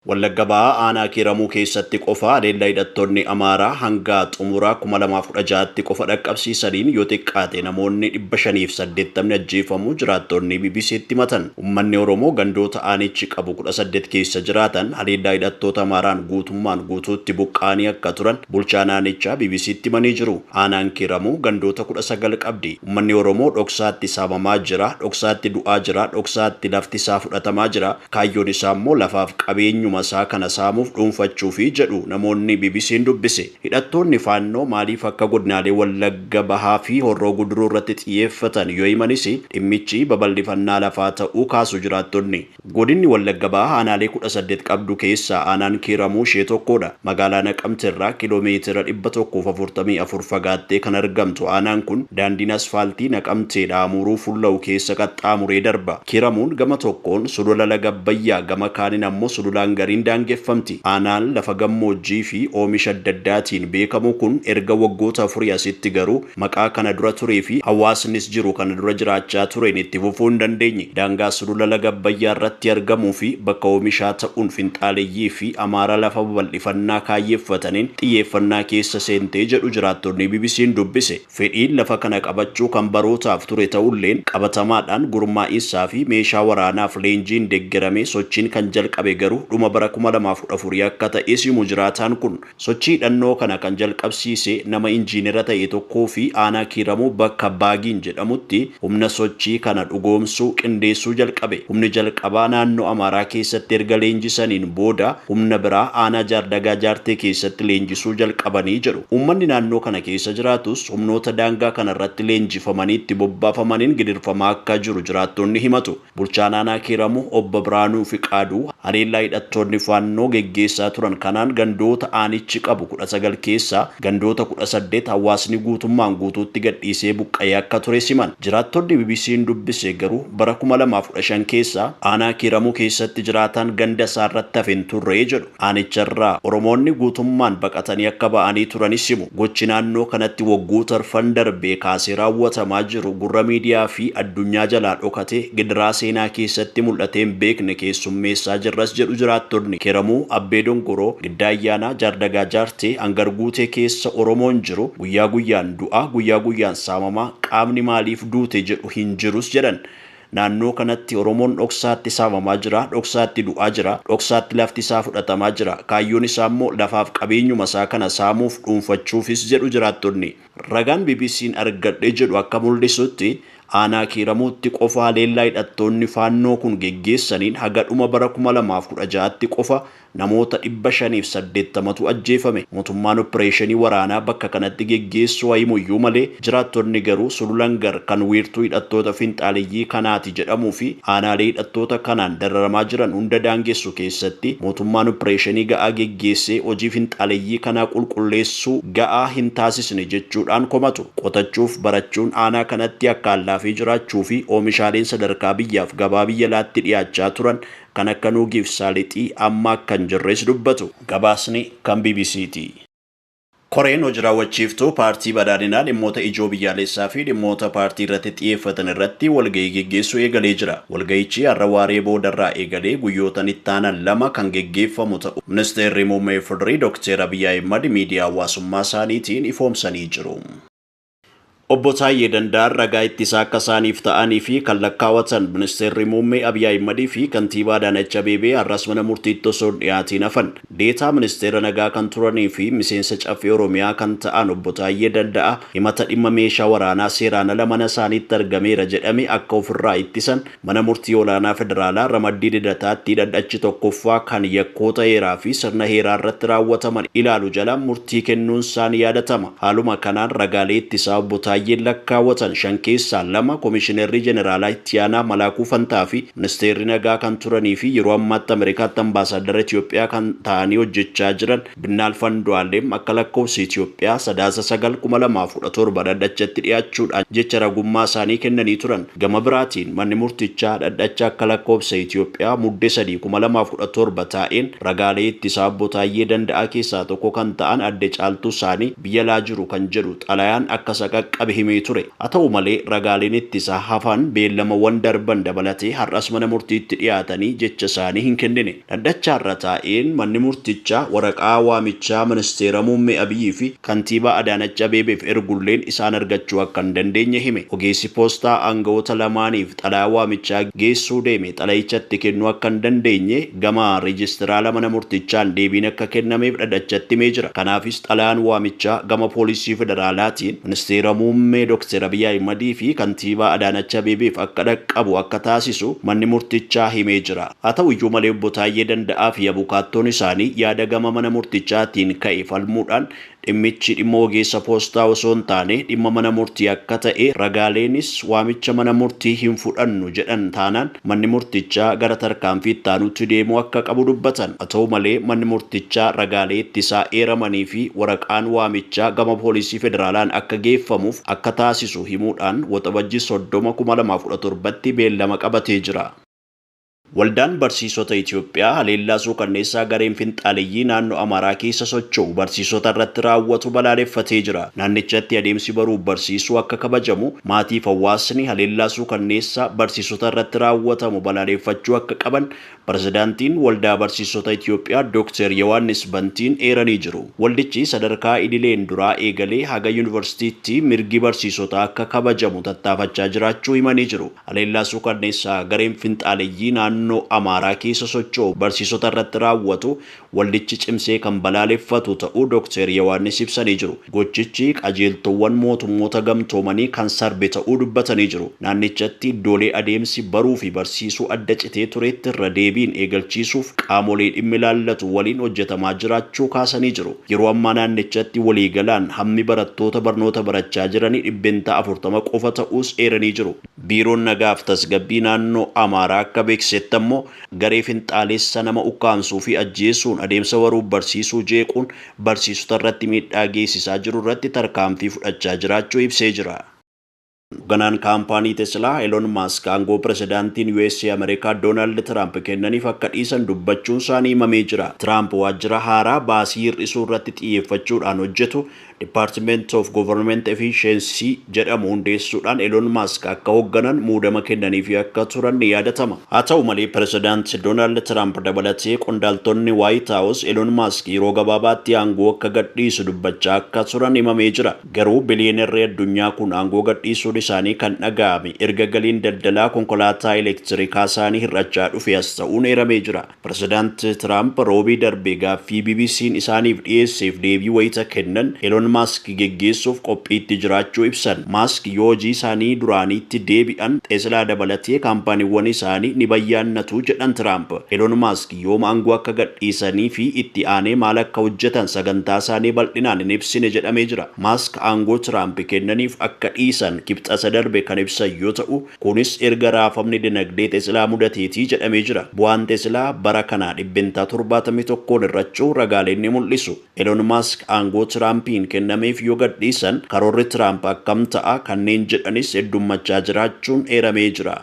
Wallagga Bahaa aanaa Kiiramuu keessatti qofa leellaa hidhattoonni Amaaraa hanga xumuraa 2016tti qofa dhaqqabsiisaniin yoo xiqqaate namoonni 580 ajjeefamuu jiraattonni BBC'tti himatan. Uummanni Oromoo gandoota aanichi qabu 18 keessa jiraatan leellaa hidhattoota Amaaraan guutuutti buqqaanii akka turan bulchaan aanichaa BBC'tti himanii jiru. Aanaan Kiiramuu gandoota 19 qabdi. Uummanni Oromoo dhoksaatti saamamaa jira, dhoksaatti du'aa jira, dhoksaatti lafti isaa fudhatamaa jira. Kaayyoon isaa immoo lafaaf qabeenyu masaa kana saamuuf dhuunfachuu fi jedhu namoonni BBC'n dubbise. Hidhattoonni faannoo maaliif akka godinaalee Wallagga Bahaa fi Horroo Guduruu irratti xiyyeeffatan yoo himanis dhimmichi babal'ifannaa lafaa ta'uu kaasu jiraattonni. Godinni Wallagga Bahaa aanaalee 18 qabdu keessaa aanaan Kiiramuu ishee tokkodha. Magaalaa Naqamtee irraa kiiloomeetira 144 fagaattee kan argamtu aanaan kun daandiin asfaaltii Naqamtee Dhaamuruu Fulla'u keessa qaxxaamuree darba. Kiiramuun gama tokkoon sulula Laga Abbayyaa gama kaaniin ammoo sululaan gariin daangeffamti. Aanaan lafa gammoojjii fi oomisha adda addaatiin beekamu kun erga waggoota 4 asitti garuu maqaa kana dura turee fi hawaasnis jiru kana dura jiraachaa tureen itti fufuu hin dandeenye. Daangaa sulula Laga Abbayyaa irratti argamuu fi bakka oomishaa ta'uun finxaaleeyyii fi Amaara lafa babal'ifannaa kaayyeeffataniin xiyyeeffannaa keessa seentee jedhu jiraattonni BBC'n dubbise. Fedhiin lafa kana qabachuu kan barootaaf ture ta'ulleen qabatamaadhaan gurmaa'iinsaa fi meeshaa waraanaaf leenjiin deeggaramee sochiin kan jalqabe garuu dhuma bara 2014 akka ta'e simu jiraataan kun sochii hidhannoo kana kan jalqabsiise nama injiinera ta'e tokkoo fi aanaa Kiiramuu bakka Baagiin jedhamutti humna sochii kana dhugoomsuu qindeessuu jalqabe. Humni jalqabaa naannoo Amaaraa keessatti erga leenjisaniin booda humna biraa aanaa Jaardagaa Jaartee keessatti leenjisuu jalqabanii jedhu. Uummanni naannoo kana keessa jiraatus humnoota daangaa kana irratti leenjifamanii itti bobbaafamaniin gidirfamaa akka jiru jiraattonni himatu. Bulchaan aanaa Kiiramuu Obbo Biraanuu Fiqaaduu haleellaa hidhattoonni faannoo geggeessaa turan kanaan gandoota aanichi qabu 19 keessaa gandoota 18 hawaasni guutummaan guutuutti gadhiisee buqqa'ee akka ture siman. Jiraattonni BBC'n dubbise garuu bara 2015 keessaa aanaa Kiiramuu keessatti jiraataan ganda isaarratti hafeen turre jedhu. Aanicharraa Oromoonni guutummaan baqatanii akka ba'anii turanis simu. Gochi naannoo kanatti waggoota arfan darbee kaasee raawwatamaa jiru gurra miidiyaa fi addunyaa jalaa dhokatee gidiraa seenaa keessatti mul'ateen beekne keessummeessaa jirras jedhu jiraattonni. Kiiramuu Abbee Dongoroo Giddaa Ayyaanaa Jaardagaa Jaartee hangar guutee keessa Oromoon jiru guyyaa guyyaan du'a guyyaa guyyaan saamamaa qaamni maaliif duute jedhu hin jirus jedhan. Naannoo kanatti Oromoon dhoksaatti saamamaa jira, dhoksaatti du'aa jira, dhoksaatti lafti isaa fudhatamaa jira. Kaayyoon isaa immoo lafaaf qabeenyuma isaa kana saamuuf dhuunfachuufis jedhu jiraattonni. Ragaan BBC'n argadhe jedhu akka mul'isutti aanaa Kiiramuutti qofa leellaa hidhattoonni faannoo kun geggeessaniin haga dhuma bara 2016tti qofa namoota 580tu ajjeefame. Mootummaan opereeshinii waraanaa bakka kanatti geggeessuu himuyyuu malee jiraattonni garuu sululangar kan wiirtuu hidhattoota finxaaleeyyii kanaati jedhamuu fi aanaalee hidhattoota kanaan dararamaa jiran hunda daangessu keessatti mootummaan opereeshinii ga'aa geggeessee hojii finxaaleeyyii kanaa qulqulleessuu ga'aa hin taasisne jechuudhaan komatu. Qotachuuf barachuun aanaa kanatti akka fi jiraachuu fi oomishaaleen sadarkaa biyyaaf gabaa biyya alaatti dhiyaachaa turan kan akka nuugiif saalixii amma kan jirres dubbatu. Gabaasni kan BBC'ti. Koreen hojii raawwachiiftuu paartii badhaadhinaa dhimmoota ijoo biyyaalessaa fi dhimmoota paartii irratti xiyyeeffatan irratti walgahii geggeessuu eegalee jira. Walgahichi har'a waaree boodarraa eegalee guyyootan itti aanan 2 kan geggeeffamu ta'u Ministeerri Muummee Fiqirii Dr. Abiy Ahimad miidiyaa hawaasummaa isaaniitiin ifoomsanii jiru. Obbo Taayyee Danda'aan ragaa ittisaa akka isaaniif ta'anii fi kan lakkaawwatan Ministeerri Muummee Abiy Ahimad fi Kantiibaa Adaanech Abeebee har'as mana murtiitti osoo hin dhiyaatiin hafan. Deetaa Ministeera Nagaa kan turanii fi miseensa caffee Oromiyaa kan ta'an Obbo Taayyee Danda'aa himata dhimma meeshaa waraanaa seeraan ala mana isaaniitti argameera jedhame akka ofirraa ittisan mana murtii olaanaa federaalaa Ramaddii Lidataatti dhaddachi tokkoffaa kan yakkoota heeraa fi sirna heeraa irratti raawwataman ilaalu jalaan murtii kennuun isaanii yaadatama. Haaluma kanaan ragaalee ittisaa Obbo Taayyee lakkaawwatan 5 keessaa 2 Komishineerri Jeneraalaa Ittiyaanaa Malaakuu Fantaa fi Ministeerri Nagaa kan turanii fi yeroo ammaatti Ameerikaatti Ambaasaaddara Itoophiyaa kan ta'anii hojjechaa jiran Binnaal Fandu'aalem akka lakkoofsa Itoophiyaa 9/2017 dhaddachatti dhiyaachuudhaan jecha ragummaa isaanii kennanii turan. Gama biraatiin manni murtichaa dhaddacha akka lakkoofsa Itoophiyaa muddee 3/2017 taa'een ragaalee ittisaa Obbo Taayyee Danda'aa keessaa tokko kan ta'an adde caaltuu isaanii biyya alaa jiru kan jedhu xalayaan akka saqaqqabe dhabe himee ture. Haa ta'u malee ragaaleen ittisaa hafan beellamawwan darban dabalatee har'as mana murtiitti dhiyaatanii jecha isaanii hin kennine. Dhaddacha irra taa'een manni murtichaa waraqaa waamichaa ministeera muummee Abiyyi fi kantiibaa Adaanach Abeebeef ergulleen isaan argachuu akka hin dandeenye hime. Ogeessi poostaa aangawoota lamaaniif xalayaa waamichaa geessuu deeme xalayichatti kennuu akka hin dandeenye gama reejistiraala mana murtichaan deebiin akka kennameef dhaddachatti himee jira. Kanaafis xalayaan waamichaa gama poolisii federaalaatiin ministeera muummee Dr. Abiy Ahimad fi kantiibaa Adaanach Abeebeef akka dhaqqabu akka taasisu manni murtichaa himee jira. Haa ta'u iyyuu malee obbo Taayyee Danda'aa fi abukaattoon isaanii yaada gama mana murtichaatiin ka'e falmuudhaan dhimmichi dhimma ogeessa poostaa osoo hin taane dhimma mana murtii akka ta'e ragaaleenis waamicha mana murtii hin fudhannu jedhan taanaan manni murtichaa gara tarkaanfii itti aanutti deemuu akka qabu dubbatan. Haa ta'u malee manni murtichaa ragaalee ittisaa eeramanii fi waraqaan waamichaa gama poolisii federaalaan akka geeffamuuf akka taasisu himuudhaan waxabajjii 30/2017 beellama qabatee jira. Waldaan barsiisota Itoophiyaa haleellaa suukanneessaa gareen finxaaleyyii naannoo Amaaraa keessa socho'u barsiisota irratti raawwatu balaaleffatee jira. Naannichatti adeemsi baruuf barsiisuu akka kabajamu maatiif hawaasni haleellaa suukanneessaa barsiisota irratti raawwatamu balaaleffachuu akka qaban pirezidaantiin Waldaa Barsiisota Itoophiyaa Dr. Yohaannis Bantiin eeranii jiru. Waldichi sadarkaa idileen duraa eegalee haga yuunivarsiitiitti mirgi barsiisotaa akka kabajamu tattaafachaa jiraachuu himanii jiru. Haleellaa suukanneessaa gareen finxaaleyyii naannoo Amaaraa keessa socho'u barsiisota irratti raawwatu waldichi cimsee kan balaaleffatu ta'uu Dr. Yohaannis ibsanii jiru. Gochichi qajeeltowwan mootummoota gamtoomanii kan sarbe ta'uu dubbatanii jiru. Naannichatti iddoolee adeemsi baruu fi barsiisuu adda citee tureetti irra deebiin eegalchiisuuf qaamolee dhimmi ilaallatu waliin hojjetamaa jiraachuu kaasanii jiru. Yeroo ammaa naannichatti waliigalaan hammi barattoota barnoota barachaa jiranii 40% qofa ta'uus eeranii jiru. Biiroon nagaaf tasgabbii naannoo Amaaraa akka beeksisetti ammoo garee finxaaleessa nama ukkaamsuu fi ajjeesuun adeemsa baruuf barsiisuu jeequun barsiisota irratti miidhaa geessisaa jiru irratti tarkaanfii fudhachaa jiraachuu ibsee jira. Ganaan kaampaanii Teslaa Elon Musk aangoo pirezidaantiin USA Ameerikaa Doonaald Tiraamp kennaniif akka dhiisan dubbachuun isaanii himamee jira. Tiraamp waajjira haaraa baasii hir'isuu irratti xiyyeeffachuudhaan hojjetu Department of Government Efficiency jedhamu hundeessuudhaan Elon Musk akka hoogganan muudama kennaniif akka turan ni yaadatama. Haa ta'u malee pirezidaanti Doonaald Tiraamp dabalatee qondaaltonni White House Elon Musk yeroo gabaabaatti aangoo akka gadhiisu dubbachaa akka turan himamee jira. Garuu biliyeenerri addunyaa kun aangoo gadhiisuun isaanii kan dhaga'ame erga galiin daldalaa konkolaataa elektirikaa isaanii hir'achaa dhufe as ta'uun eeramee jira. Pirezidaanti Tiraamp roobii darbee gaaffii BBC'n isaaniif dhiyeesseef deebii wayita kennan Elon Musk geggeessuuf qophiitti jiraachuu ibsan. Musk yoo hojii isaanii duraaniitti deebi'an Teslaa dabalatee kaampaaniiwwan isaanii ni bayyaannatu jedhan Tiraamp. Elon Musk yooma aangoo akka gadhiisanii fi itti aanee maal akka hojjetan sagantaa isaanii bal'inaan hin ibsine jedhamee jira. Musk aangoo Tiraamp kennaniif akka dhiisan kibxata darbe kan ibsan yoo ta'u kunis erga raafamni dinagdee Teslaa mudateetii jedhamee jira. Bu'aan Teslaa bara kanaa 71 irrachuu ragaaleen ni mul'isu. Elon Musk aangoo Tiraampiin kennameef yoo gadhiisan karoorri Tiraamp akkam ta'a kanneen jedhanis heddummachaa jiraachuun eeramee jira.